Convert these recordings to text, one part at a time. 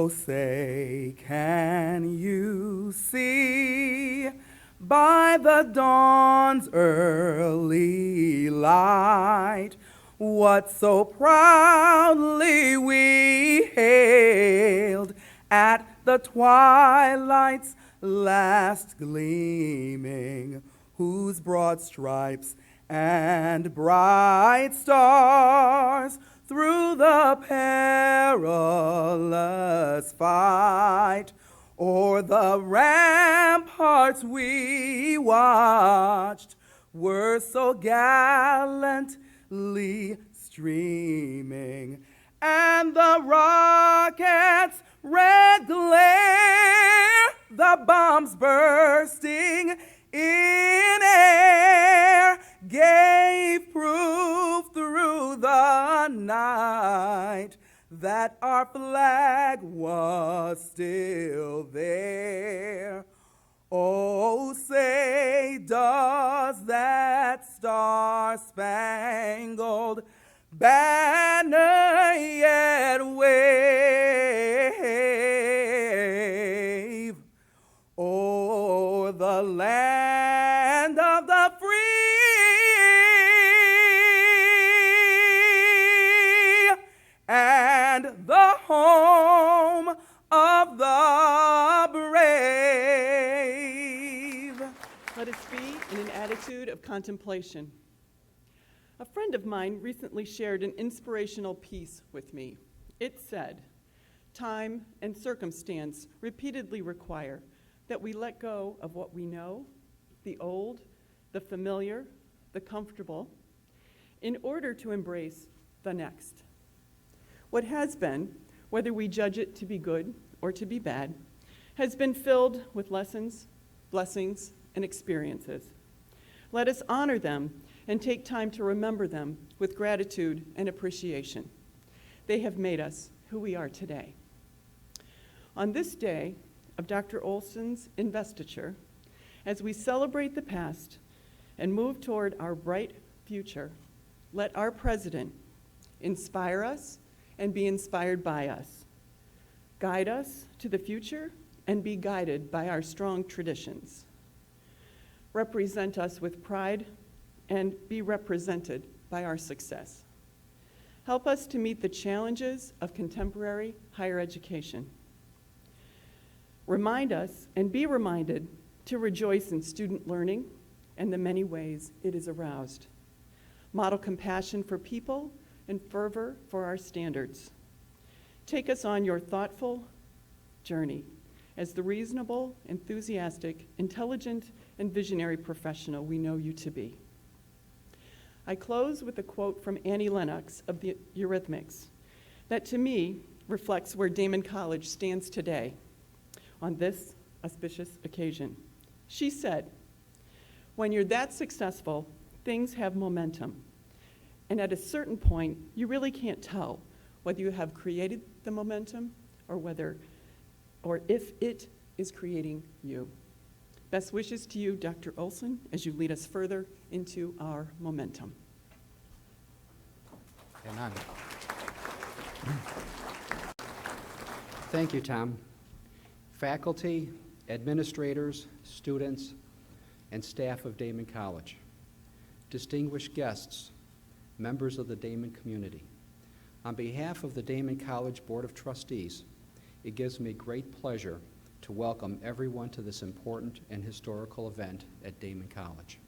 Oh, say, can you see by the dawn's early light what so proudly we hailed at the twilight's last gleaming, whose broad stripes and bright stars through the perilous fight o'er the ramparts we watched were so gallantly streaming, and the rockets' red glare, the bombs bursting in air, gave proof through the night that our flag was still there. Oh, say, does that star-spangled banner yet wave o'er the land of the free and the home of the brave? Let us be in an attitude of contemplation. A friend of mine recently shared an inspirational piece with me. It said, "Time and circumstance repeatedly require that we let go of what we know, the old, the familiar, the comfortable, in order to embrace the next. What has been, whether we judge it to be good or to be bad, has been filled with lessons, blessings, and experiences. Let us honor them and take time to remember them with gratitude and appreciation. They have made us who we are today." On this day of Dr. Olson's investiture, as we celebrate the past and move toward our bright future, let our president inspire us and be inspired by us, guide us to the future and be guided by our strong traditions, represent us with pride and be represented by our success. Help us to meet the challenges of contemporary higher education. Remind us and be reminded to rejoice in student learning and the many ways it is aroused. Model compassion for people and fervor for our standards. Take us on your thoughtful journey as the reasonable, enthusiastic, intelligent, and visionary professional we know you to be. I close with a quote from Annie Lennox of the Eurythmics that to me reflects where Daemen College stands today on this auspicious occasion. She said, "When you're that successful, things have momentum. And at a certain point, you really can't tell whether you have created the momentum or if it is creating you." Best wishes to you, Dr. Olson, as you lead us further into our momentum. Amen. Thank you, Tom. Faculty, administrators, students, and staff of Daemen College, distinguished guests, members of the Daemen community. On behalf of the Daemen College Board of Trustees, it gives me great pleasure to welcome everyone to this important and historical event at Daemen College.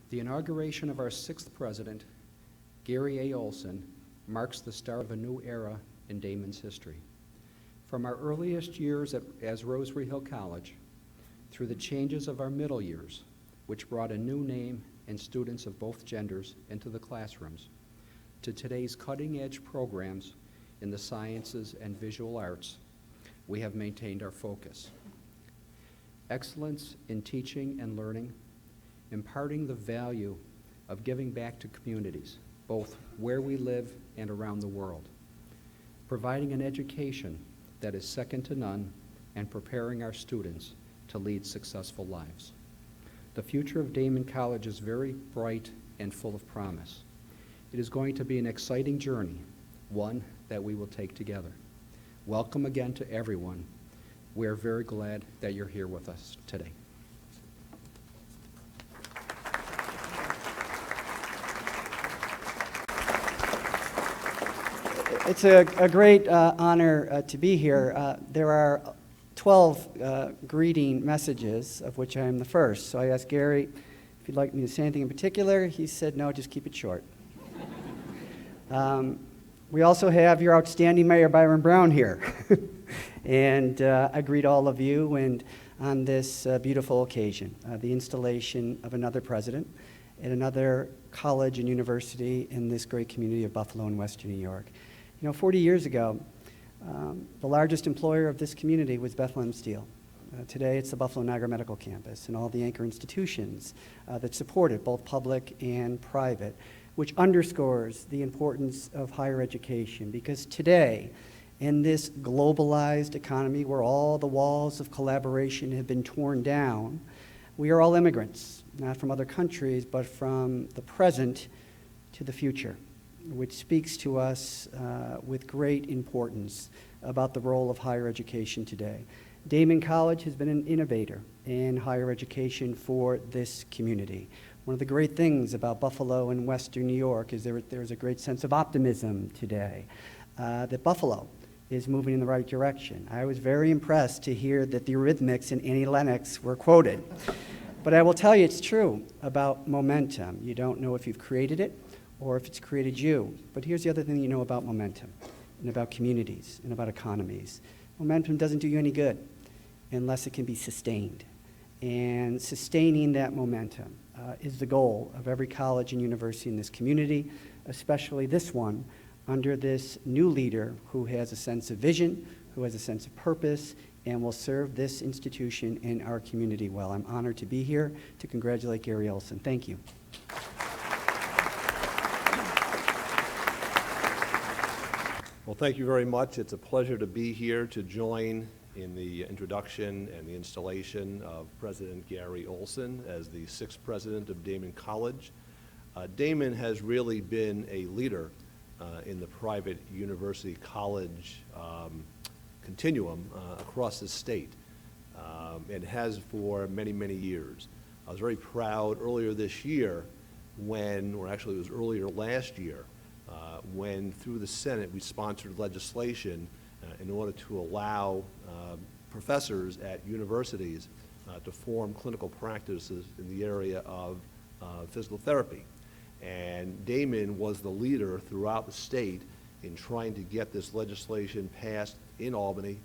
The inauguration of our sixth president, Gary A. Olson, marks the start of a new era in Daemen's history. From our earliest years as Rosary Hill College, through the changes of our middle years, which brought a new name and students of both genders into the classrooms, to today's cutting-edge programs in the sciences and visual arts, we have maintained our focus. Excellence in teaching and learning, imparting the value of giving back to communities, both where we live and around the world, providing an education that is second to none, and preparing our students to lead successful lives. The future of Daemen College is very bright and full of promise. It is going to be an exciting journey, one that we will take together. Welcome again to everyone. We are very glad that you're here with us today. It's a great honor to be here. There are 12 greeting messages, of which I am the first. So I asked Gary if he'd like me to say anything in particular. He said, no, just keep it short. We also have your outstanding Mayor, Byron Brown, here. And I greet all of you and on this beautiful occasion, the installation of another president at another college and university in this great community of Buffalo and Western New York. You know, 40 years ago, the largest employer of this community was Bethlehem Steel. Today, it's the Buffalo Niagara Medical Campus and all the anchor institutions that support it, both public and private, which underscores the importance of higher education, because today, in this globalized economy where all the walls of collaboration have been torn down, we are all immigrants, not from other countries, but from the present to the future, which speaks to us with great importance about the role of higher education today. Daemen College has been an innovator in higher education for this community. One of the great things about Buffalo and Western New York is there's a great sense of optimism today, that Buffalo is moving in the right direction. I was very impressed to hear that the Eurythmics and Annie Lennox were quoted. But I will tell you it's true about momentum. You don't know if you've created it or if it's created you. But here's the other thing you know about momentum and about communities and about economies. Momentum doesn't do you any good unless it can be sustained. And sustaining that momentum is the goal of every college and university in this community, especially this one, under this new leader who has a sense of vision, who has a sense of purpose, and will serve this institution and our community well. I'm honored to be here to congratulate Gary Olson. Thank you. Well, thank you very much. It's a pleasure to be here to join in the introduction and the installation of President Gary Olson as the 6th president of Daemen College. Daemen has really been a leader in the private university college continuum across the state, and has for many, many years. I was very proud earlier this year when, or actually it was earlier last year, when through the Senate we sponsored legislation in order to allow professors at universities to form clinical practices in the area of physical therapy. And Daemen was the leader throughout the state in trying to get this legislation passed in Albany,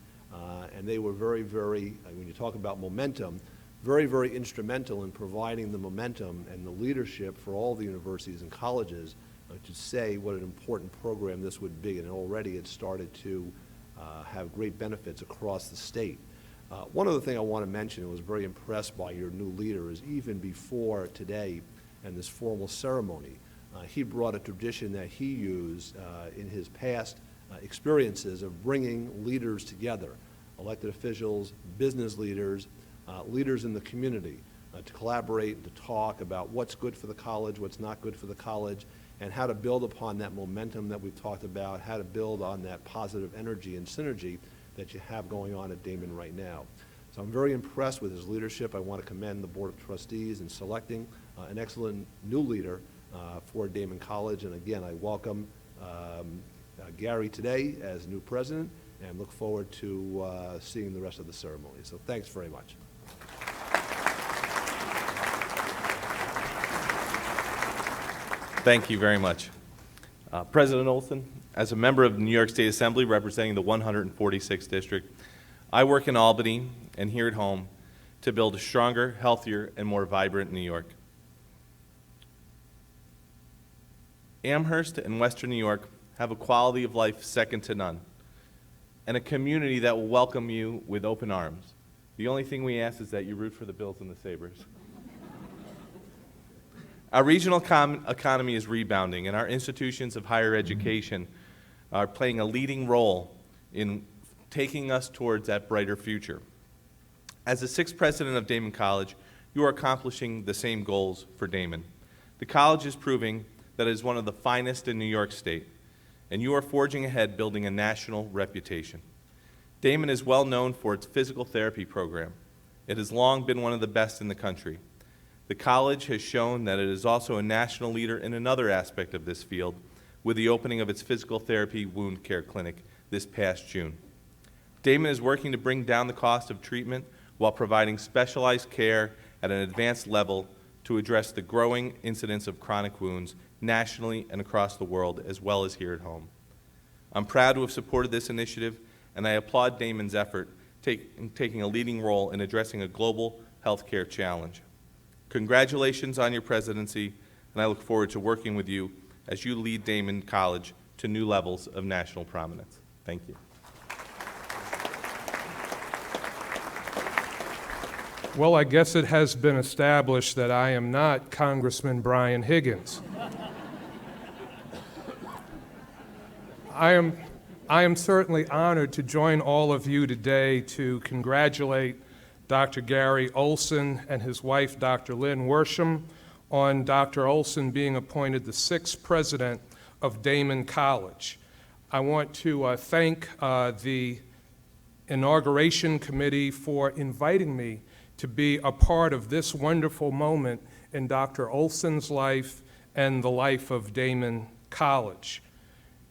and they were very, very, when you talk about momentum, very, very instrumental in providing the momentum and the leadership for all the universities and colleges to say what an important program this would be, and already it started to have great benefits across the state. One other thing I want to mention, I was very impressed by your new leader, is even before today and this formal ceremony, he brought a tradition that he used in his past experiences of bringing leaders together, elected officials, business leaders, leaders in the community, to collaborate and to talk about what's good for the college, what's not good for the college, and how to build upon that momentum that we've talked about, how to build on that positive energy and synergy that you have going on at Daemen right now. So I'm very impressed with his leadership. I want to commend the Board of Trustees in selecting an excellent new leader for Daemen College. And again, I welcome Gary today as new president and look forward to seeing the rest of the ceremony. So thanks very much. Thank you very much. President Olson, as a member of the New York State Assembly representing the 146th District, I work in Albany and here at home to build a stronger, healthier, and more vibrant New York. Amherst and Western New York have a quality of life second to none, and a community that will welcome you with open arms. The only thing we ask is that you root for the Bills and the Sabres. Our regional economy is rebounding, and our institutions of higher education are playing a leading role in taking us towards that brighter future. As the 6th president of Daemen College, you are accomplishing the same goals for Daemen. The college is proving that it is one of the finest in New York State, and you are forging ahead building a national reputation. Daemen is well known for its physical therapy program. It has long been one of the best in the country. The college has shown that it is also a national leader in another aspect of this field with the opening of its physical therapy wound care clinic this past June. Daemen is working to bring down the cost of treatment while providing specialized care at an advanced level to address the growing incidence of chronic wounds nationally and across the world, as well as here at home. I'm proud to have supported this initiative, and I applaud Daemen's effort taking a leading role in addressing a global healthcare challenge. Congratulations on your presidency, and I look forward to working with you as you lead Daemen College to new levels of national prominence. Thank you. Well, I guess it has been established that I am not Congressman Brian Higgins. I am certainly honored to join all of you today to congratulate Dr. Gary Olson and his wife, Dr. Lynn Worsham, on Dr. Olson being appointed the 6th president of Daemen College. I want to thank the Inauguration Committee for inviting me to be a part of this wonderful moment in Dr. Olson's life and the life of Daemen College.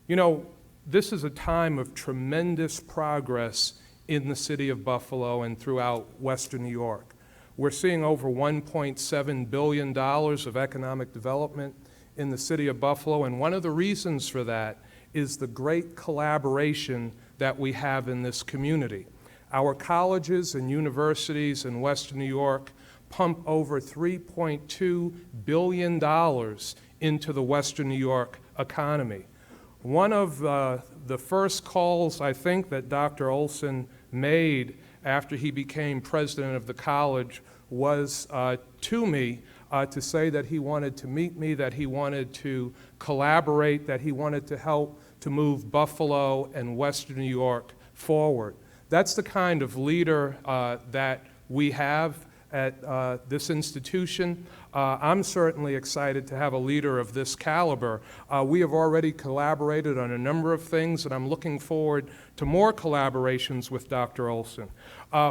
You know, this is a time of tremendous progress in the city of Buffalo and throughout Western New York. We're seeing over $1.7 billion of economic development in the city of Buffalo, and one of the reasons for that is the great collaboration that we have in this community. Our colleges and universities in Western New York pump over $3.2 billion into the Western New York economy. One of the first calls, I think, that Dr. Olson made after he became president of the college was to me to say that he wanted to meet me, that he wanted to collaborate, that he wanted to help to move Buffalo and Western New York forward. That's the kind of leader that we have at this institution. I'm certainly excited to have a leader of this caliber. We have already collaborated on a number of things, and I'm looking forward to more collaborations with Dr. Olson.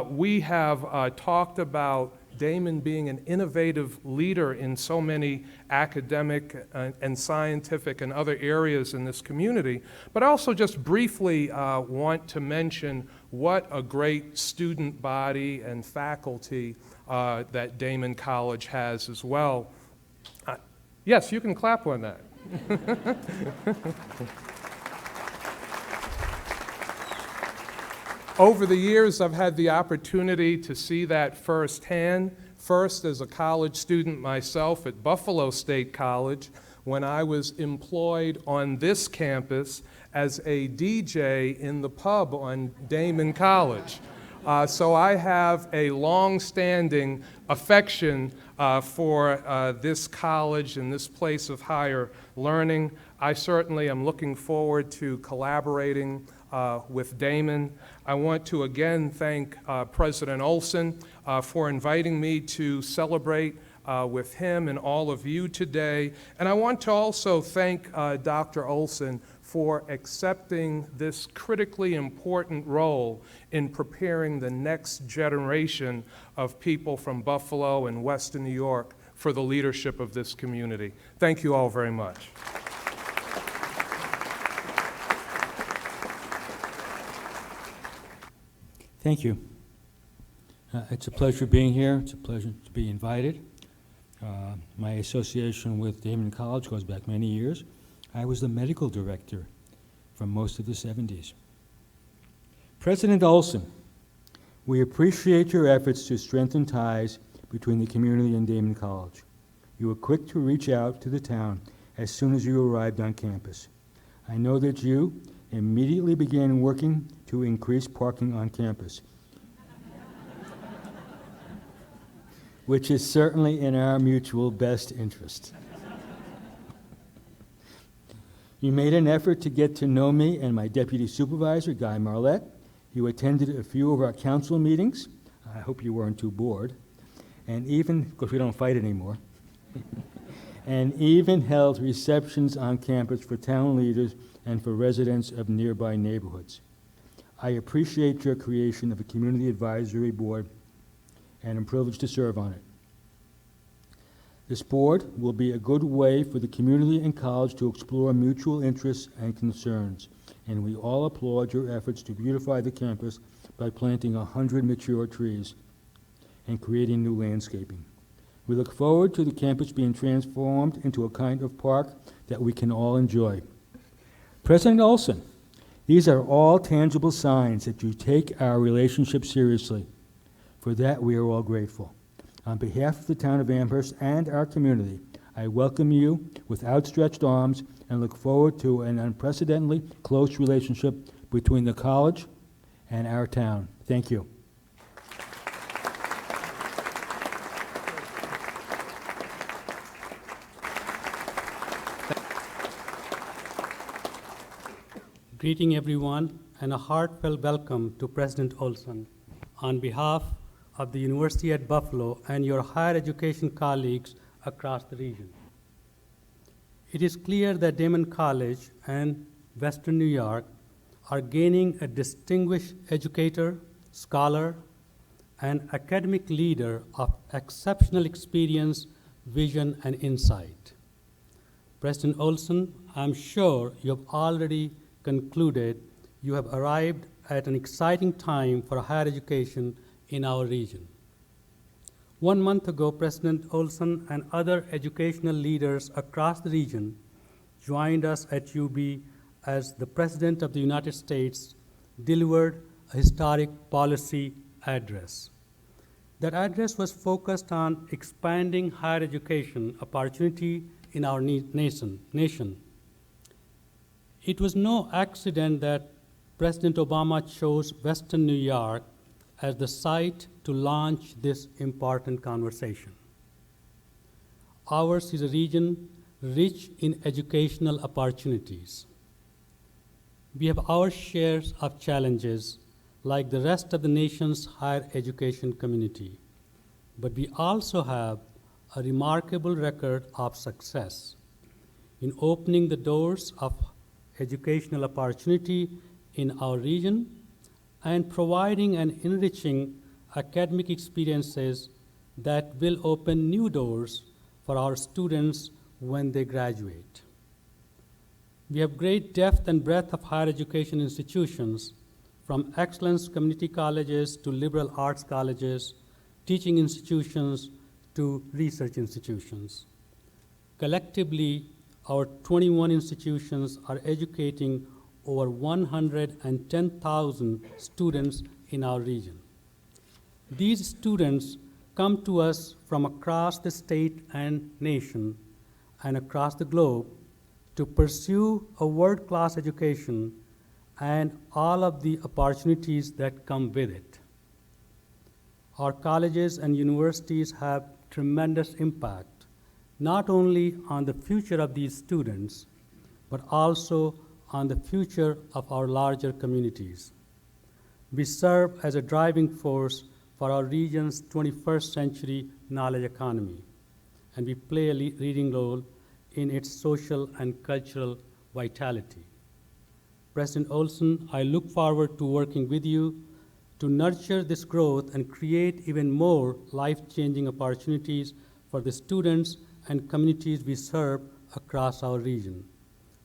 We have talked about Daemen being an innovative leader in so many academic and scientific and other areas in this community, but I also just briefly want to mention what a great student body and faculty that Daemen College has as well. Yes, you can clap on that. Over the years, I've had the opportunity to see that firsthand, first as a college student myself at Buffalo State College, when I was employed on this campus as a DJ in the pub on Daemen College. So I have a long-standing affection for this college and this place of higher learning. I certainly am looking forward to collaborating with Daemen. I want to again thank President Olson for inviting me to celebrate with him and all of you today. And I want to also thank Dr. Olson for accepting this critically important role in preparing the next generation of people from Buffalo and Western New York for the leadership of this community. Thank you all very much. Thank you. It's a pleasure being here. It's a pleasure to be invited. My association with Daemen College goes back many years. I was the medical director for most of the 70s. President Olson, we appreciate your efforts to strengthen ties between the community and Daemen College. You were quick to reach out to the town as soon as you arrived on campus. I know that you immediately began working to increase parking on campus, which is certainly in our mutual best interest. You made an effort to get to know me and my deputy supervisor, Guy Marlette. You attended a few of our council meetings. I hope you weren't too bored. And even, because we don't fight anymore, and even held receptions on campus for town leaders and for residents of nearby neighborhoods. I appreciate your creation of a community advisory board and am privileged to serve on it. This board will be a good way for the community and college to explore mutual interests and concerns, and we all applaud your efforts to beautify the campus by planting 100 mature trees and creating new landscaping. We look forward to the campus being transformed into a kind of park that we can all enjoy. President Olson, these are all tangible signs that you take our relationship seriously. For that, we are all grateful. On behalf of the town of Amherst and our community, I welcome you with outstretched arms and look forward to an unprecedentedly close relationship between the college and our town. Thank you. Greeting everyone and a heartfelt welcome to President Olson on behalf of the University at Buffalo and your higher education colleagues across the region. It is clear that Daemen College and Western New York are gaining a distinguished educator, scholar, and academic leader of exceptional experience, vision, and insight. President Olson, I'm sure you have already concluded you have arrived at an exciting time for higher education in our region. 1 month ago, President Olson and other educational leaders across the region joined us at UB as the President of the United States delivered a historic policy address. That address was focused on expanding higher education opportunity in our nation. It was no accident that President Obama chose Western New York as the site to launch this important conversation. Ours is a region rich in educational opportunities. We have our shares of challenges like the rest of the nation's higher education community, but we also have a remarkable record of success in opening the doors of educational opportunity in our region and providing and enriching academic experiences that will open new doors for our students when they graduate. We have great depth and breadth of higher education institutions, from excellence community colleges to liberal arts colleges, teaching institutions to research institutions. Collectively, our 21 institutions are educating over 110,000 students in our region. These students come to us from across the state and nation and across the globe to pursue a world-class education and all of the opportunities that come with it. Our colleges and universities have tremendous impact, not only on the future of these students, but also on the future of our larger communities. We serve as a driving force for our region's 21st century knowledge economy, and we play a leading role in its social and cultural vitality. President Olson, I look forward to working with you to nurture this growth and create even more life-changing opportunities for the students and communities we serve across our region.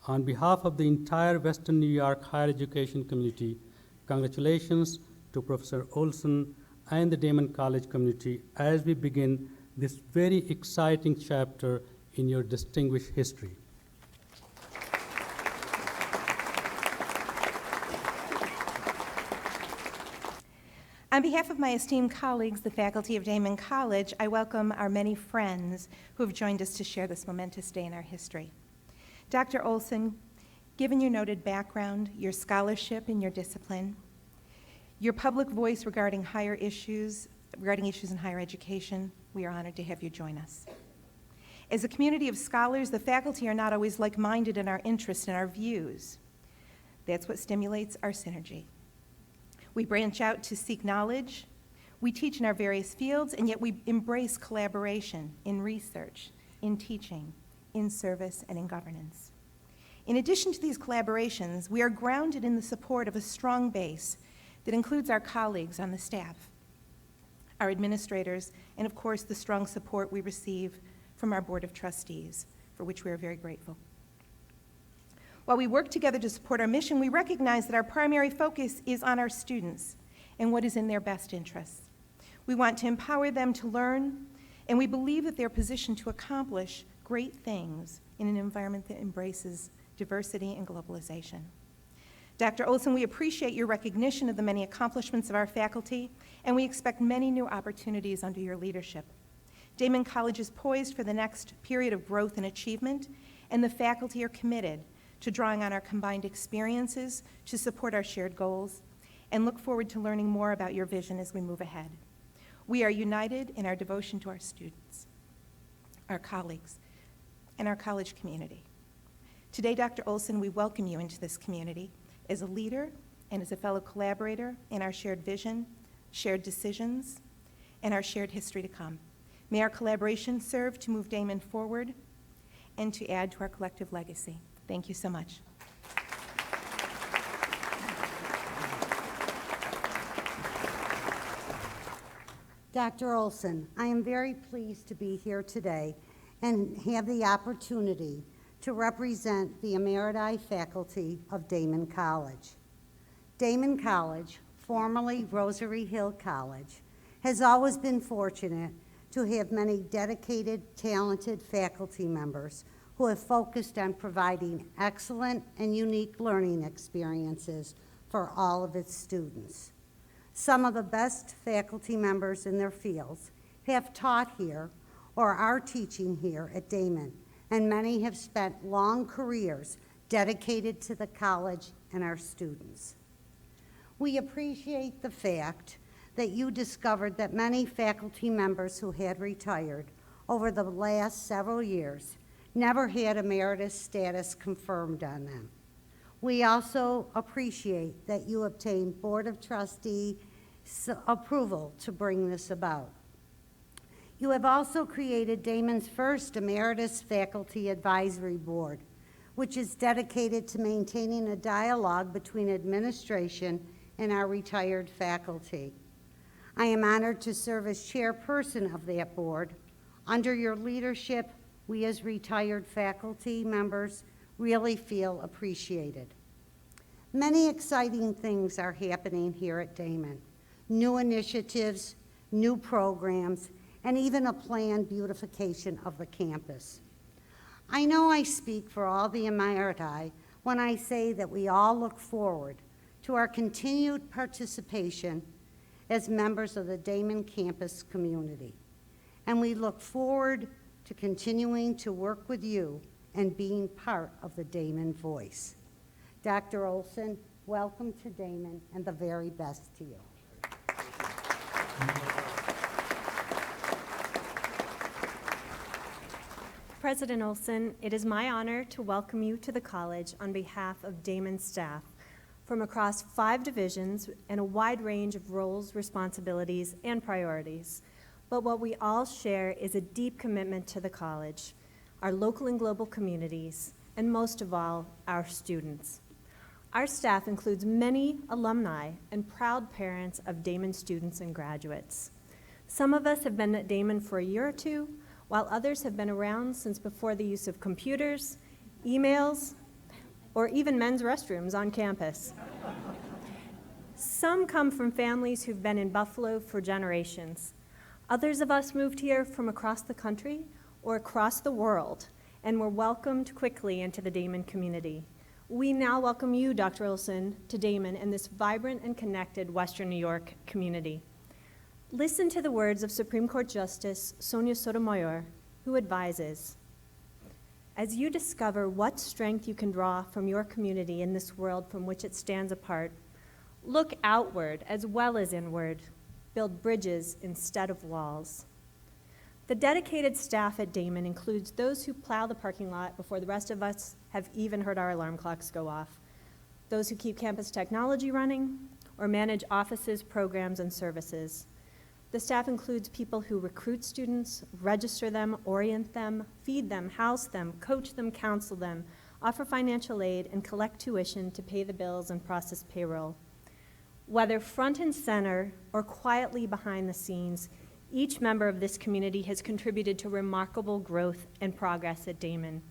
On behalf of the entire Western New York higher education community, congratulations to Professor Olson and the Daemen College community as we begin this very exciting chapter in your distinguished history. On behalf of my esteemed colleagues, the faculty of Daemen College, I welcome our many friends who have joined us to share this momentous day in our history. Dr. Olson, given your noted background, your scholarship and your discipline, your public voice regarding issues in higher education, we are honored to have you join us. As a community of scholars, the faculty are not always like-minded in our interests and our views. That's what stimulates our synergy. We branch out to seek knowledge, we teach in our various fields, and yet we embrace collaboration in research, in teaching, in service, and in governance. In addition to these collaborations, we are grounded in the support of a strong base that includes our colleagues on the staff, our administrators, and of course the strong support we receive from our Board of Trustees, for which we are very grateful. While we work together to support our mission, we recognize that our primary focus is on our students and what is in their best interests. We want to empower them to learn, and we believe that they're positioned to accomplish great things in an environment that embraces diversity and globalization. Dr. Olson, we appreciate your recognition of the many accomplishments of our faculty, and we expect many new opportunities under your leadership. Daemen College is poised for the next period of growth and achievement, and the faculty are committed to drawing on our combined experiences to support our shared goals, and look forward to learning more about your vision as we move ahead. We are united in our devotion to our students, our colleagues, and our college community. Today, Dr. Olson, we welcome you into this community as a leader and as a fellow collaborator in our shared vision, shared decisions, and our shared history to come. May our collaboration serve to move Daemen forward and to add to our collective legacy. Thank you so much. Dr. Olson, I am very pleased to be here today and have the opportunity to represent the emeriti faculty of Daemen College. Daemen College, formerly Rosary Hill College, has always been fortunate to have many dedicated, talented faculty members who have focused on providing excellent and unique learning experiences for all of its students. Some of the best faculty members in their fields have taught here or are teaching here at Daemen, and many have spent long careers dedicated to the college and our students. We appreciate the fact that you discovered that many faculty members who had retired over the last several years never had emeritus status confirmed on them. We also appreciate that you obtained Board of Trustees approval to bring this about. You have also created Daemen's first Emeritus Faculty Advisory Board, which is dedicated to maintaining a dialogue between administration and our retired faculty. I am honored to serve as chairperson of that board. Under your leadership, we as retired faculty members really feel appreciated. Many exciting things are happening here at Daemen. New initiatives, new programs, and even a planned beautification of the campus. I know I speak for all the emeriti when I say that we all look forward to our continued participation as members of the Daemen campus community. And we look forward to continuing to work with you and being part of the Daemen voice. Dr. Olson, welcome to Daemen and the very best to you. President Olson, it is my honor to welcome you to the college on behalf of Daemen staff from across 5 divisions and a wide range of roles, responsibilities, and priorities. But what we all share is a deep commitment to the college, our local and global communities, and most of all, our students. Our staff includes many alumni and proud parents of Daemen students and graduates. Some of us have been at Daemen for a year or two, while others have been around since before the use of computers, emails, or even men's restrooms on campus. Some come from families who've been in Buffalo for generations. Others of us moved here from across the country or across the world and were welcomed quickly into the Daemen community. We now welcome you, Dr. Olson, to Daemen and this vibrant and connected Western New York community. Listen to the words of Supreme Court Justice Sonia Sotomayor, who advises, as you discover what strength you can draw from your community in this world from which it stands apart, look outward as well as inward. Build bridges instead of walls. The dedicated staff at Daemen includes those who plow the parking lot before the rest of us have even heard our alarm clocks go off, those who keep campus technology running, or manage offices, programs, and services. The staff includes people who recruit students, register them, orient them, feed them, house them, coach them, counsel them, offer financial aid, and collect tuition to pay the bills and process payroll. Whether front and center or quietly behind the scenes, each member of this community has contributed to remarkable growth and progress at Daemen.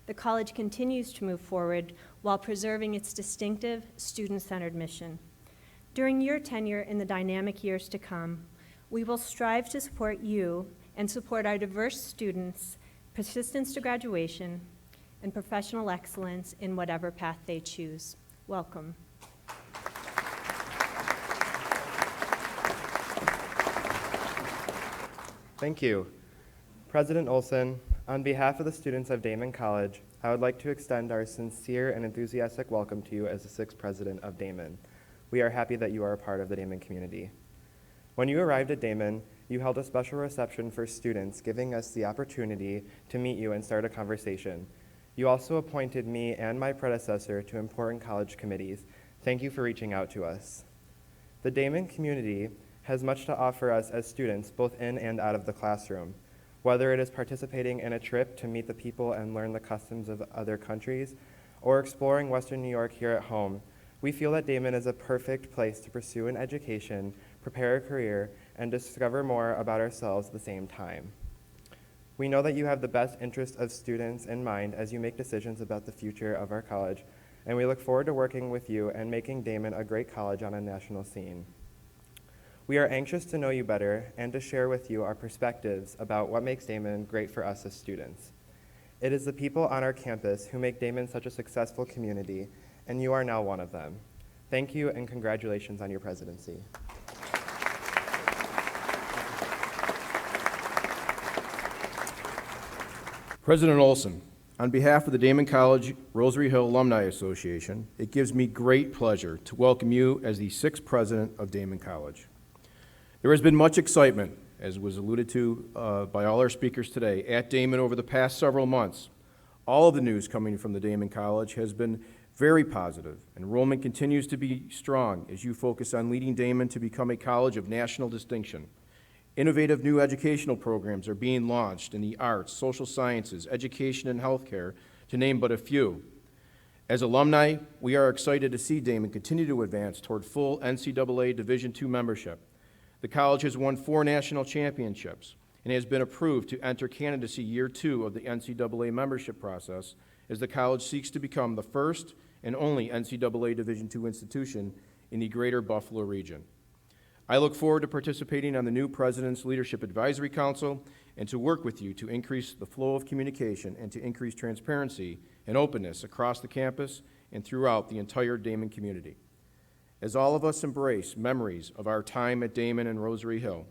The college continues to move forward while preserving its distinctive student-centered mission. During your tenure in the dynamic years to come, we will strive to support you and support our diverse students' persistence to graduation and professional excellence in whatever path they choose. Welcome. Thank you. President Olson, on behalf of the students of Daemen College, I would like to extend our sincere and enthusiastic welcome to you as the sixth president of Daemen. We are happy that you are a part of the Daemen community. When you arrived at Daemen, you held a special reception for students, giving us the opportunity to meet you and start a conversation. You also appointed me and my predecessor to important college committees. Thank you for reaching out to us. The Daemen community has much to offer us as students, both in and out of the classroom. Whether it is participating in a trip to meet the people and learn the customs of other countries, or exploring Western New York here at home, we feel that Daemen is a perfect place to pursue an education, prepare a career, and discover more about ourselves at the same time. We know that you have the best interest of students in mind as you make decisions about the future of our college, and we look forward to working with you and making Daemen a great college on a national scene. We are anxious to know you better and to share with you our perspectives about what makes Daemen great for us as students. It is the people on our campus who make Daemen such a successful community, and you are now one of them. Thank you and congratulations on your presidency. President Olson, on behalf of the Daemen College Rosary Hill Alumni Association, it gives me great pleasure to welcome you as the sixth president of Daemen College. There has been much excitement, as was alluded to by all our speakers today, at Daemen over the past several months. All of the news coming from the Daemen College has been very positive. Enrollment continues to be strong as you focus on leading Daemen to become a college of national distinction. Innovative new educational programs are being launched in the arts, social sciences, education, and healthcare, to name but a few. As alumni, we are excited to see Daemen continue to advance toward full NCAA Division II membership. The college has won 4 national championships and has been approved to enter candidacy year 2 of the NCAA membership process as the college seeks to become the first and only NCAA Division II institution in the greater Buffalo region. I look forward to participating on the new President's Leadership Advisory Council and to work with you to increase the flow of communication and to increase transparency and openness across the campus and throughout the entire Daemen community. As all of us embrace memories of our time at Daemen and Rosary Hill,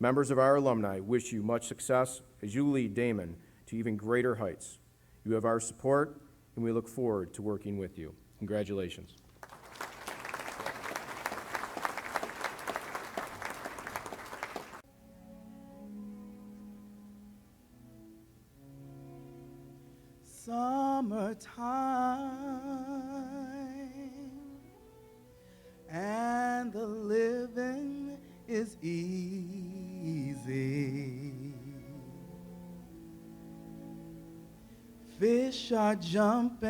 members of our alumni wish you much success as you lead Daemen to even greater heights. You have our support, and we look forward to working with you. Congratulations. Summertime, and the living is easy. Fish are jumping,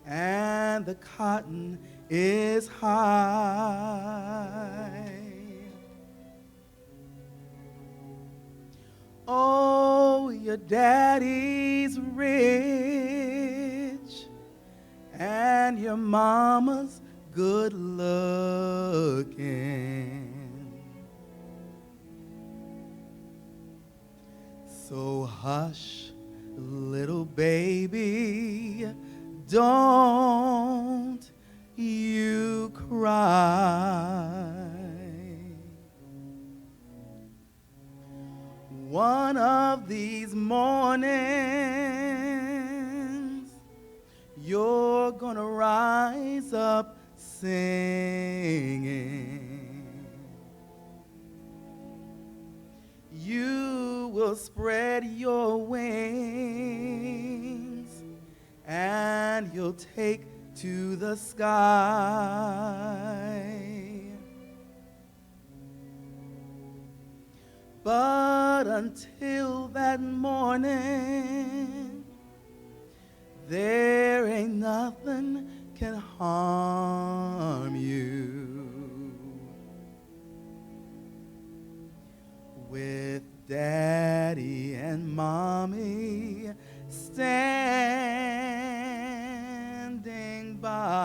and the cotton is high. Oh, your daddy's rich, and your mama's good looking. So hush, little baby, don't you cry. One of these mornings, you're gonna rise up singing. You will spread your wings and you'll take to the sky. But until that morning, there ain't nothing can harm you. With Daddy and Mommy standing by.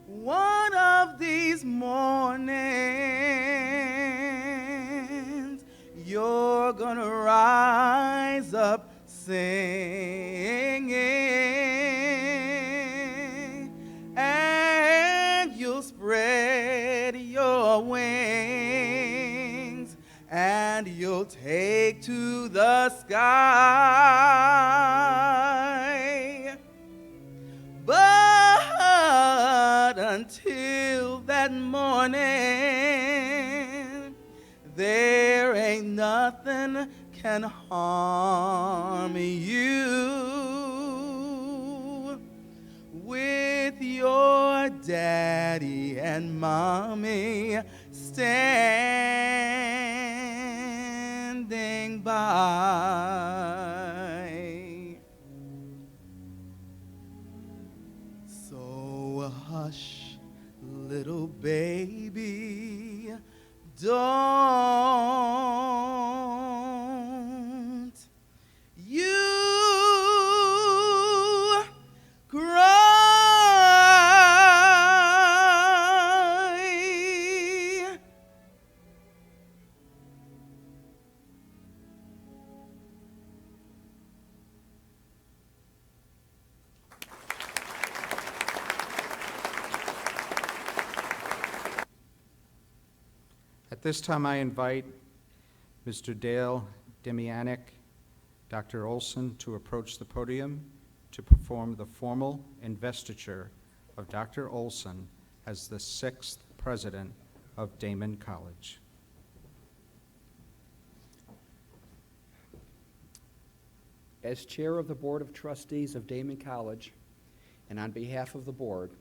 One of these mornings, you're gonna rise up singing, and you'll spread your wings, and you'll take to the sky. But until that morning, there ain't nothing can harm you. With your daddy and mommy standing by. So hush, little baby, don't you cry. At this time, I invite Mr. Dale Demianic, Dr. Olson to approach the podium to perform the formal investiture of Dr. Olson as the 6th president of Daemen College. As chair of the Board of Trustees of Daemen College, and on behalf of the board,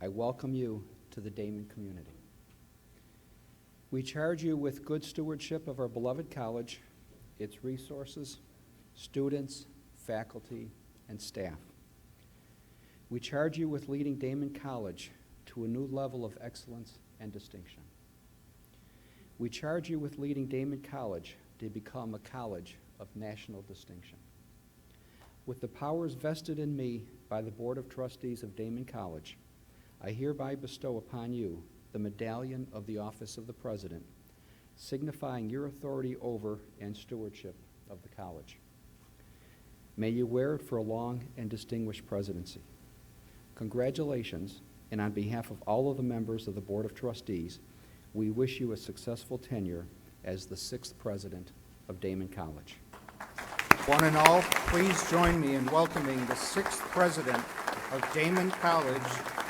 I welcome you to the Daemen community. We charge you with good stewardship of our beloved college, its resources, students, faculty, and staff. We charge you with leading Daemen College to a new level of excellence and distinction. We charge you with leading Daemen College to become a college of national distinction. With the powers vested in me by the Board of Trustees of Daemen College, I hereby bestow upon you the medallion of the office of the president, signifying your authority over and stewardship of the college. May you wear it for a long and distinguished presidency. Congratulations, and on behalf of all of the members of the Board of Trustees, we wish you a successful tenure as the 6th president of Daemen College. One and all, please join me in welcoming the 6th president of Daemen College,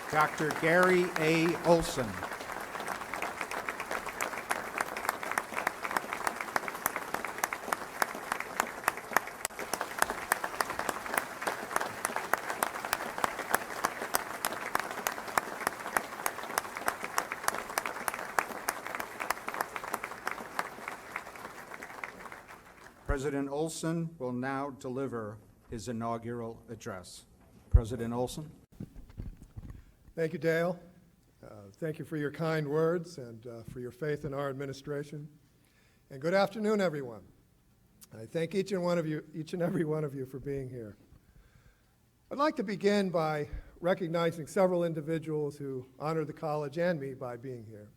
Dr. Gary A. Olson. President Olson will now deliver his inaugural address. President Olson. Thank you, Dale. Thank you for your kind words and for your faith in our administration. And good afternoon, everyone. I thank each and every one of you for being here. I'd like to begin by recognizing several individuals who honor the college and me by being here.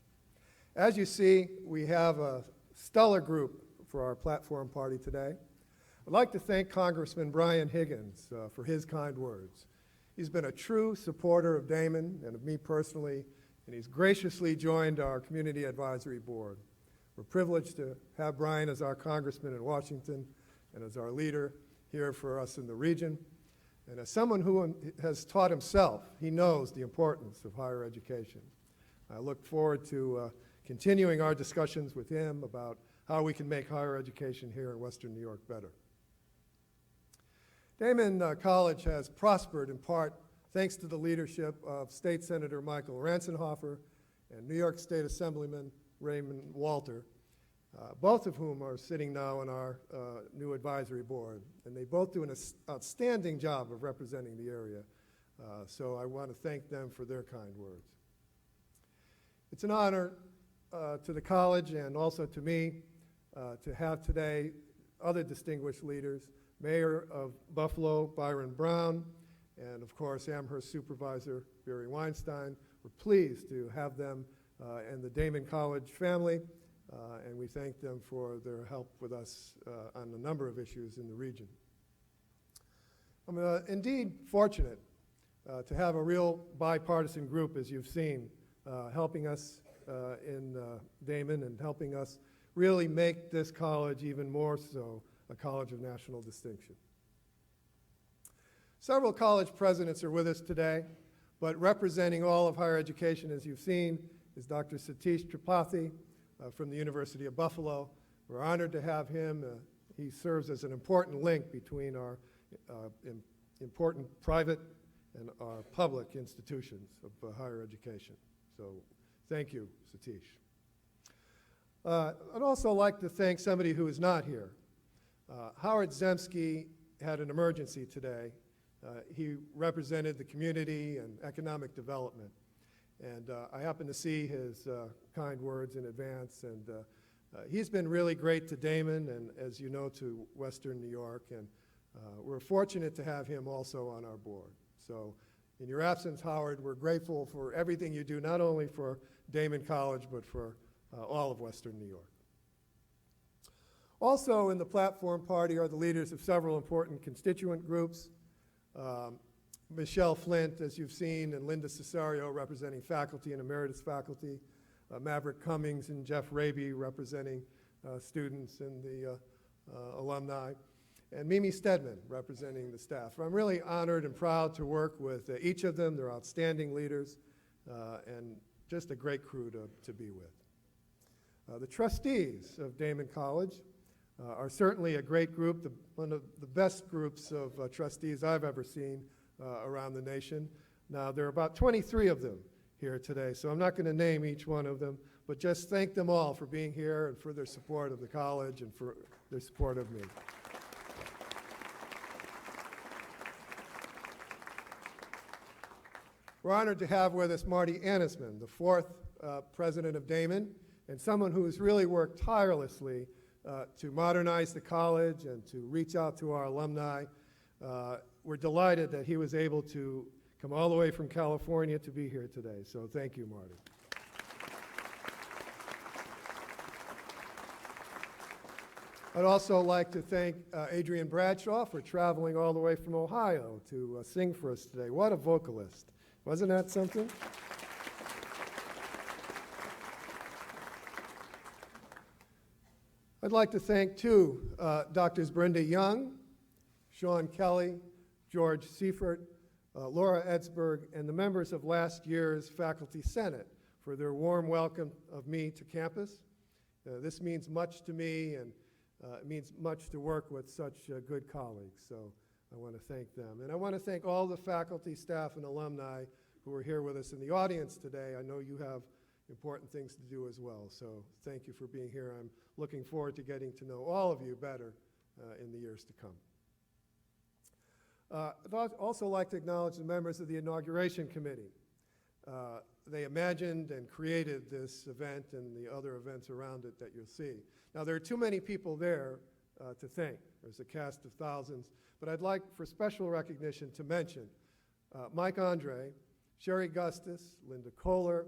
As you see, we have a stellar group for our platform party today. I'd like to thank Congressman Brian Higgins for his kind words. He's been a true supporter of Daemen and of me personally, and he's graciously joined our Community Advisory Board. We're privileged to have Brian as our congressman in Washington and as our leader here for us in the region. And as someone who has taught himself, he knows the importance of higher education. I look forward to continuing our discussions with him about how we can make higher education here in Western New York better. Daemen College has prospered in part thanks to the leadership of State Senator Michael Ransenhofer and New York State Assemblyman Raymond Walter, both of whom are sitting now on our new advisory board. And they both do an outstanding job of representing the area. So I want to thank them for their kind words. It's an honor to the college and also to me to have today other distinguished leaders, Mayor of Buffalo, Byron Brown, and of course Amherst Supervisor Barry Weinstein. We're pleased to have them and the Daemen College family, and we thank them for their help with us on a number of issues in the region. I'm indeed fortunate to have a real bipartisan group, as you've seen, helping us in Daemen and helping us really make this college even more so a college of national distinction. Several college presidents are with us today, but representing all of higher education, as you've seen, is Dr. Satish Tripathi from the University of Buffalo. We're honored to have him. He serves as an important link between our important private and our public institutions of higher education. So thank you, Satish. I'd also like to thank somebody who is not here. Howard Zemsky had an emergency today. He represented the community and economic development. And I happened to see his kind words in advance. And he's been really great to Daemen and, as you know, to Western New York. And we're fortunate to have him also on our board. So in your absence, Howard, we're grateful for everything you do, not only for Daemen College, but for all of Western New York. Also in the platform party are the leaders of several important constituent groups. Michelle Flint, as you've seen, and Linda Cesario representing faculty and emeritus faculty, Maverick Cummings and Jeff Raby representing students and the alumni, and Mimi Stedman representing the staff. I'm really honored and proud to work with each of them. They're outstanding leaders and just a great crew to be with. The trustees of Daemen College are certainly a great group, one of the best groups of trustees I've ever seen around the nation. Now, there are about 23 of them here today, so I'm not going to name each one of them, but just thank them all for being here and for their support of the college and for their support of me. We're honored to have with us Marty Annisman, the fourth president of Daemen, and someone who has really worked tirelessly to modernize the college and to reach out to our alumni. We're delighted that he was able to come all the way from California to be here today. So thank you, Marty. I'd also like to thank Adrian Bradshaw for traveling all the way from Ohio to sing for us today. What a vocalist. Wasn't that something? I'd like to thank two Drs. Brenda Young, Sean Kelly, George Seifert, Laura Edsberg, and the members of last year's Faculty Senate for their warm welcome of me to campus. This means much to me, and it means much to work with such good colleagues, so I want to thank them. And I want to thank all the faculty, staff, and alumni who are here with us in the audience today. I know you have important things to do as well, so thank you for being here. I'm looking forward to getting to know all of you better in the years to come. I'd also like to acknowledge the members of the Inauguration Committee. They imagined and created this event and the other events around it that you'll see. Now, there are too many people there to thank. There's a cast of thousands, but I'd like for special recognition to mention Mike Andre, Sherry Gustus, Linda Kohler,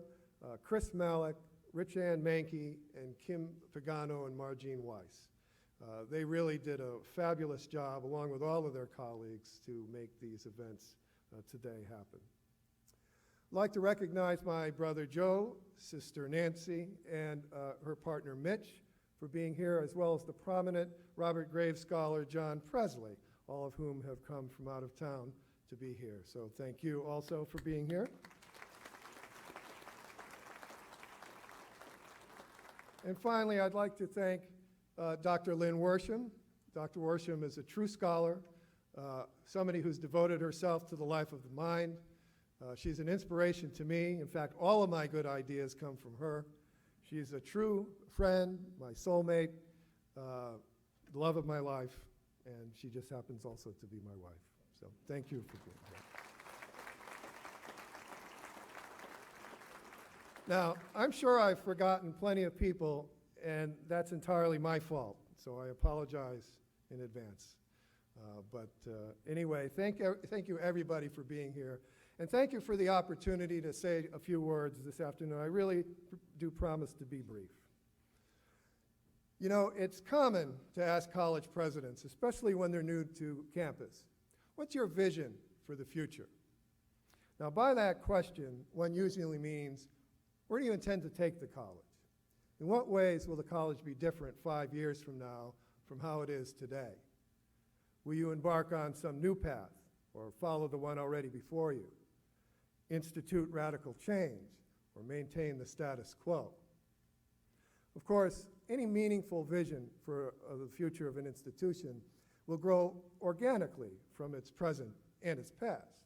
Chris Malik, Rich Ann Mankey, and Kim Pagano and Margene Weiss. They really did a fabulous job, along with all of their colleagues, to make these events today happen. I'd like to recognize my brother Joe, sister Nancy, and her partner Mitch for being here, as well as the prominent Robert Graves scholar John Presley, all of whom have come from out of town to be here. So thank you also for being here. And finally, I'd like to thank Dr. Lynn Worsham. Dr. Worsham is a true scholar, somebody who's devoted herself to the life of the mind. She's an inspiration to me. In fact, all of my good ideas come from her. She's a true friend, my soulmate, the love of my life, and she just happens also to be my wife. So thank you for being here. Now, I'm sure I've forgotten plenty of people, and that's entirely my fault, so I apologize in advance. Anyway, thank you everybody for being here, and thank you for the opportunity to say a few words this afternoon. I really do promise to be brief. You know, it's common to ask college presidents, especially when they're new to campus, what's your vision for the future? Now, by that question, one usually means, where do you intend to take the college? In what ways will the college be different 5 years from now from how it is today? Will you embark on some new path or follow the one already before you? Institute radical change or maintain the status quo? Of course, any meaningful vision for the future of an institution will grow organically from its present and its past.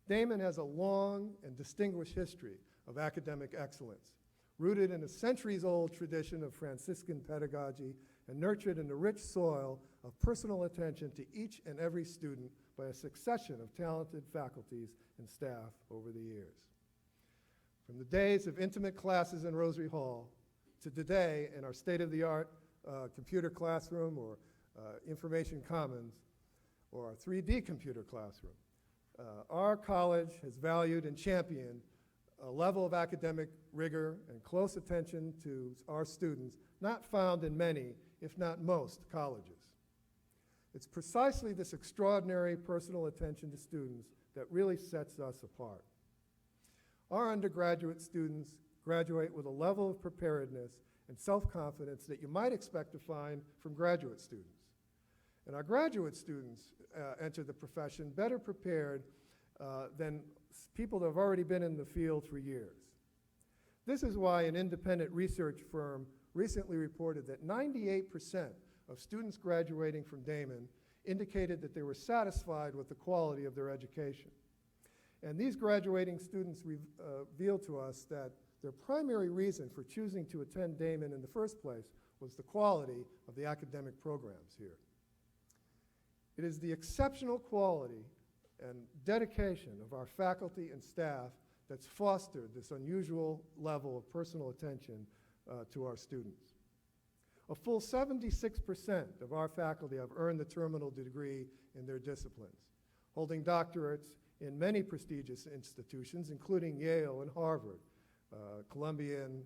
Daemen has a long and distinguished history of academic excellence, rooted in a centuries-old tradition of Franciscan pedagogy and nurtured in the rich soil of personal attention to each and every student by a succession of talented faculties and staff over the years. From the days of intimate classes in Rosary Hall to today in our state-of-the-art computer classroom or information commons or our 3D computer classroom, our college has valued and championed a level of academic rigor and close attention to our students not found in many, if not most, colleges. It's precisely this extraordinary personal attention to students that really sets us apart. Our undergraduate students graduate with a level of preparedness and self-confidence that you might expect to find from graduate students. And our graduate students enter the profession better prepared than people that have already been in the field for years. This is why an independent research firm recently reported that 98% of students graduating from Daemen indicated that they were satisfied with the quality of their education. And these graduating students revealed to us that their primary reason for choosing to attend Daemen in the first place was the quality of the academic programs here. It is the exceptional quality and dedication of our faculty and staff that's fostered this unusual level of personal attention to our students. A full 76% of our faculty have earned the terminal degree in their disciplines, holding doctorates in many prestigious institutions, including Yale and Harvard, Columbia and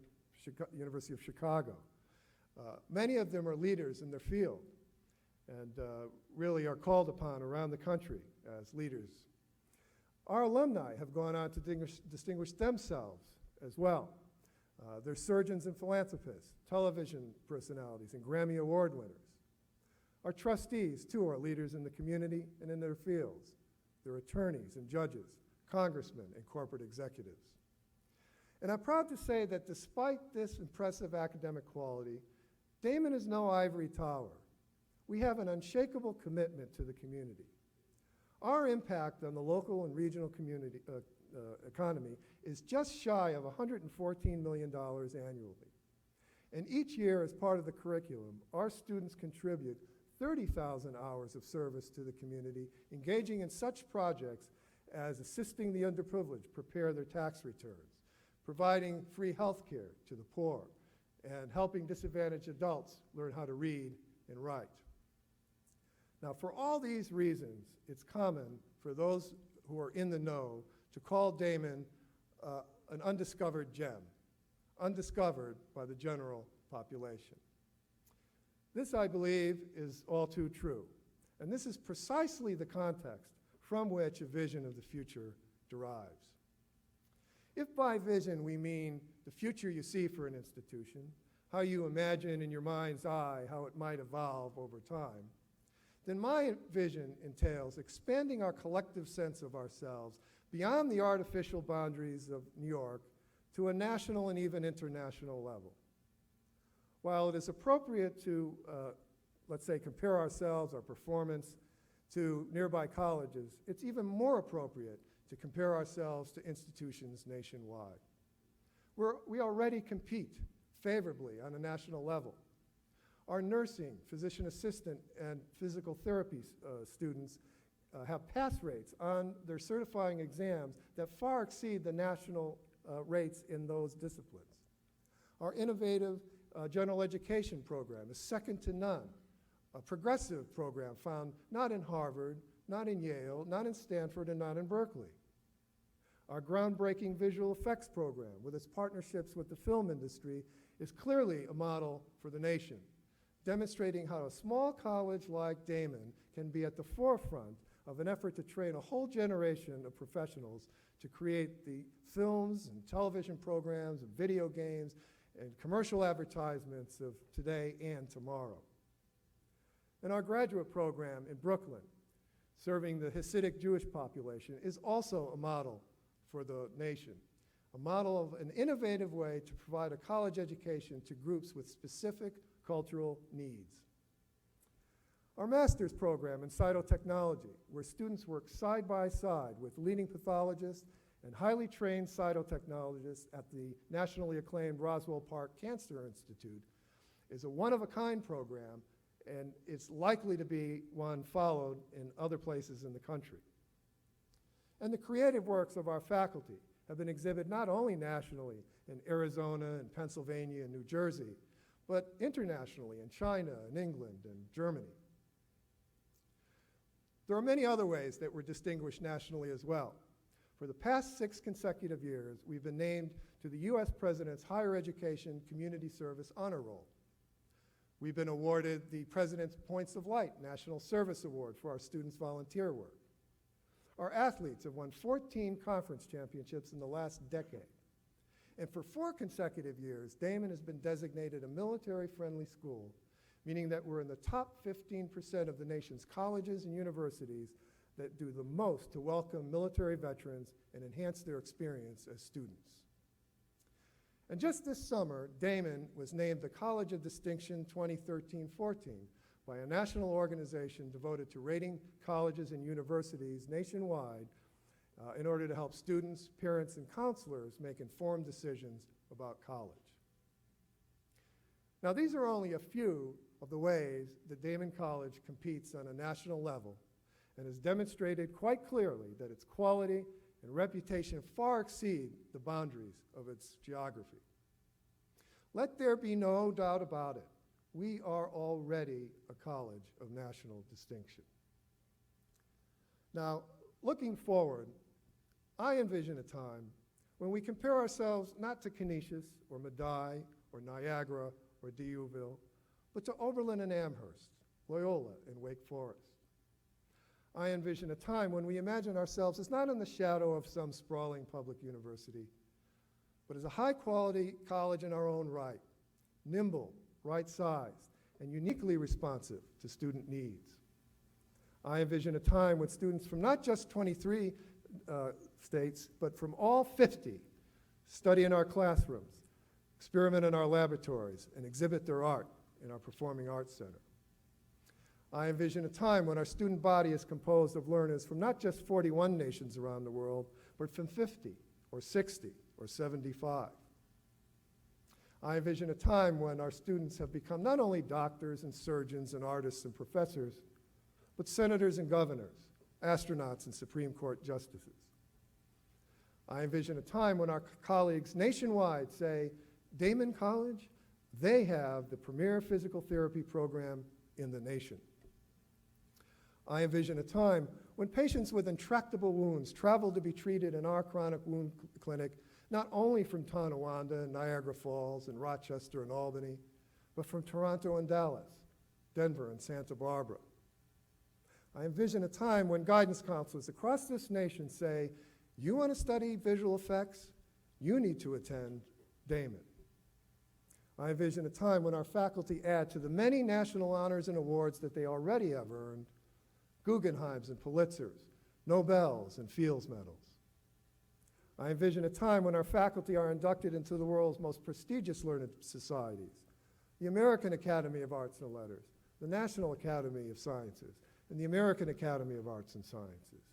University of Chicago. Many of them are leaders in their field and really are called upon around the country as leaders. Our alumni have gone on to distinguish themselves as well. They're surgeons and philanthropists, television personalities, and Grammy Award winners. Our trustees, too, are leaders in the community and in their fields. They're attorneys and judges, congressmen, and corporate executives. And I'm proud to say that despite this impressive academic quality, Daemen is no ivory tower. We have an unshakable commitment to the community. Our impact on the local and regional community economy is just shy of $114 million annually. And each year, as part of the curriculum, our students contribute 30,000 hours of service to the community, engaging in such projects as assisting the underprivileged prepare their tax returns, providing free health care to the poor, and helping disadvantaged adults learn how to read and write. Now, for all these reasons, it's common for those who are in the know to call Daemen an undiscovered gem, undiscovered by the general population. This, I believe, is all too true. And this is precisely the context from which a vision of the future derives. If by vision we mean the future you see for an institution, how you imagine in your mind's eye how it might evolve over time, then my vision entails expanding our collective sense of ourselves beyond the artificial boundaries of New York to a national and even international level. While it is appropriate to, let's say, compare ourselves, our performance, to nearby colleges, it's even more appropriate to compare ourselves to institutions nationwide. We already compete favorably on a national level. Our nursing, physician assistant, and physical therapy students have pass rates on their certifying exams that far exceed the national rates in those disciplines. Our innovative general education program is second to none, a progressive program found not in Harvard, not in Yale, not in Stanford, and not in Berkeley. Our groundbreaking visual effects program, with its partnerships with the film industry, is clearly a model for the nation, demonstrating how a small college like Daemen can be at the forefront of an effort to train a whole generation of professionals to create the films and television programs and video games and commercial advertisements of today and tomorrow. And our graduate program in Brooklyn, serving the Hasidic Jewish population, is also a model for the nation, a model of an innovative way to provide a college education to groups with specific cultural needs. Our master's program in cytotechnology, where students work side by side with leading pathologists and highly trained cytotechnologists at the nationally acclaimed Roswell Park Cancer Institute, is a one-of-a-kind program, and it's likely to be one followed in other places in the country. And the creative works of our faculty have been exhibited not only nationally in Arizona and Pennsylvania and New Jersey, but internationally in China and England and Germany. There are many other ways that we're distinguished nationally as well. For the past 6 consecutive years, we've been named to the U.S. President's Higher Education Community Service Honor Roll. We've been awarded the President's Points of Light National Service Award for our students' volunteer work. Our athletes have won 14 conference championships in the last decade. And for 4 consecutive years, Daemen has been designated a military-friendly school, meaning that we're in the top 15% of the nation's colleges and universities that do the most to welcome military veterans and enhance their experience as students. And just this summer, Daemen was named the College of Distinction 2013-14 by a national organization devoted to rating colleges and universities nationwide in order to help students, parents, and counselors make informed decisions about college. Now, these are only a few of the ways that Daemen College competes on a national level and has demonstrated quite clearly that its quality and reputation far exceed the boundaries of its geography. Let there be no doubt about it. We are already a college of national distinction. Now, looking forward, I envision a time when we compare ourselves not to Canisius or Medaille or Niagara or D'Youville, but to Oberlin and Amherst, Loyola and Wake Forest. I envision a time when we imagine ourselves as not in the shadow of some sprawling public university, but as a high-quality college in our own right, nimble, right-sized, and uniquely responsive to student needs. I envision a time when students from not just 23 states, but from all 50 study in our classrooms, experiment in our laboratories, and exhibit their art in our Performing Arts Center. I envision a time when our student body is composed of learners from not just 41 nations around the world, but from 50 or 60 or 75. I envision a time when our students have become not only doctors and surgeons and artists and professors, but senators and governors, astronauts and Supreme Court justices. I envision a time when our colleagues nationwide say, Daemen College, they have the premier physical therapy program in the nation. I envision a time when patients with intractable wounds travel to be treated in our chronic wound clinic, not only from Tonawanda and Niagara Falls and Rochester and Albany, but from Toronto and Dallas, Denver and Santa Barbara. I envision a time when guidance counselors across this nation say, you want to study visual effects? You need to attend Daemen. I envision a time when our faculty add to the many national honors and awards that they already have earned, Guggenheims and Pulitzers, Nobels and Fields Medals. I envision a time when our faculty are inducted into the world's most prestigious learned societies, the American Academy of Arts and Letters, the National Academy of Sciences, and the American Academy of Arts and Sciences.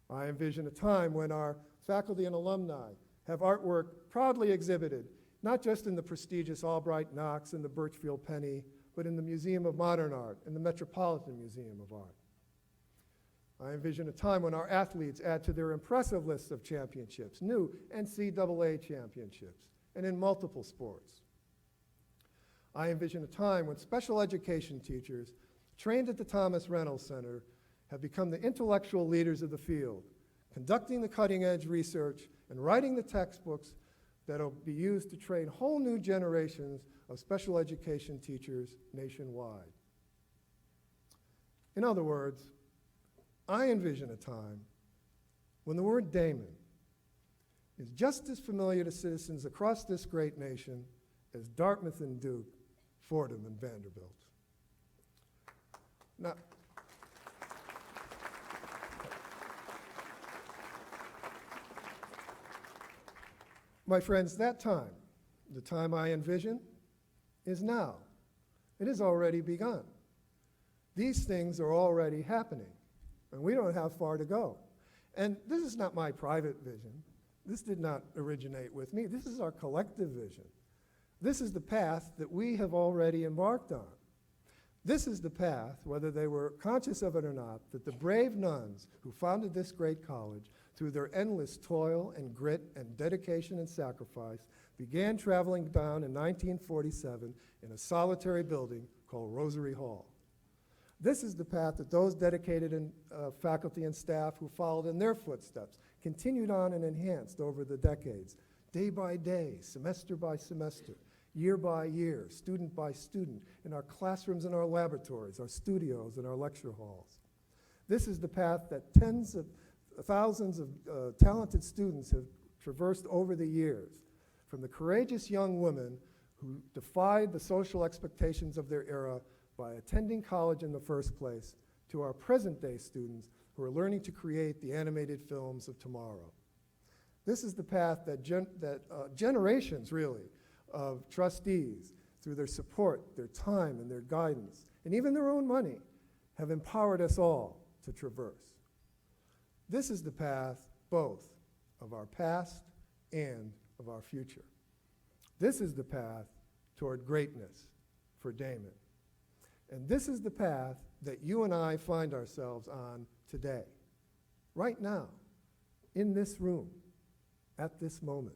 I envision a time when our faculty and alumni have artwork proudly exhibited, not just in the prestigious Albright Knox and the Birchfield Penny, but in the Museum of Modern Art and the Metropolitan Museum of Art. I envision a time when our athletes add to their impressive lists of championships, new NCAA championships, and in multiple sports. I envision a time when special education teachers trained at the Thomas Reynolds Center have become the intellectual leaders of the field, conducting the cutting-edge research and writing the textbooks that will be used to train whole new generations of special education teachers nationwide. In other words, I envision a time when the word Daemen is just as familiar to citizens across this great nation as Dartmouth and Duke, Fordham and Vanderbilt. Now, my friends, that time, the time I envision, is now. It has already begun. These things are already happening, and we don't have far to go. And this is not my private vision. This did not originate with me. This is our collective vision. This is the path that we have already embarked on. This is the path, whether they were conscious of it or not, that the brave nuns who founded this great college, through their endless toil and grit and dedication and sacrifice, began traveling down in 1947 in a solitary building called Rosary Hall. This is the path that those dedicated faculty and staff who followed in their footsteps continued on and enhanced over the decades, day by day, semester by semester, year by year, student by student, in our classrooms and our laboratories, our studios and our lecture halls. This is the path that tens of thousands of talented students have traversed over the years, from the courageous young women who defied the social expectations of their era by attending college in the first place, to our present-day students who are learning to create the animated films of tomorrow. This is the path that generations, really, of trustees, through their support, their time, and their guidance, and even their own money, have empowered us all to traverse. This is the path, both of our past and of our future. This is the path toward greatness for Daemen. And this is the path that you and I find ourselves on today, right now, in this room, at this moment.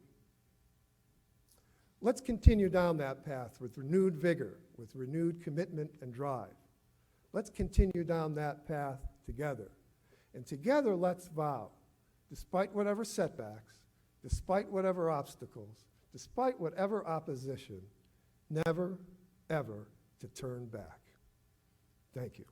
Let's continue down that path with renewed vigor, with renewed commitment and drive. Let's continue down that path together. And together, let's vow, despite whatever setbacks, despite whatever obstacles, despite whatever opposition, never, ever to turn back. Thank you.